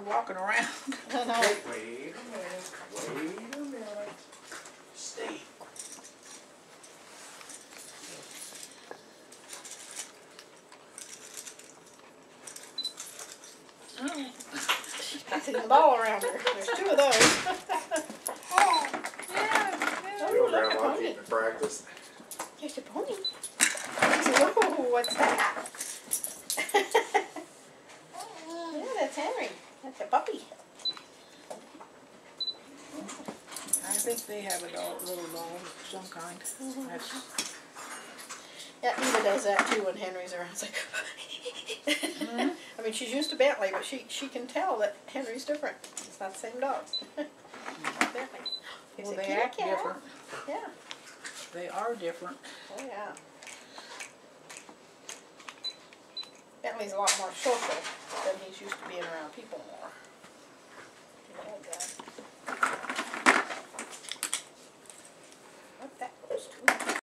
walking around. I know. Wait a minute. Stay. Oh. She's passing the ball around her. There's two of those. Yeah. Oh, Your look, a grandma pony. keeping practice. Here's a pony. Whoa, what's that? Yeah, that's Henry. That's a puppy. I think they have a dog, little dog of some kind. That's, Yeah, Eva does that too when Henry's around. It's like, I mean, she's used to Bentley, but she can tell that Henry's different. It's not the same dog. Bentley. well, a they kitty act cat. different. Yeah. They are different. Oh yeah. Bentley's a lot more social than he's used to being around people more.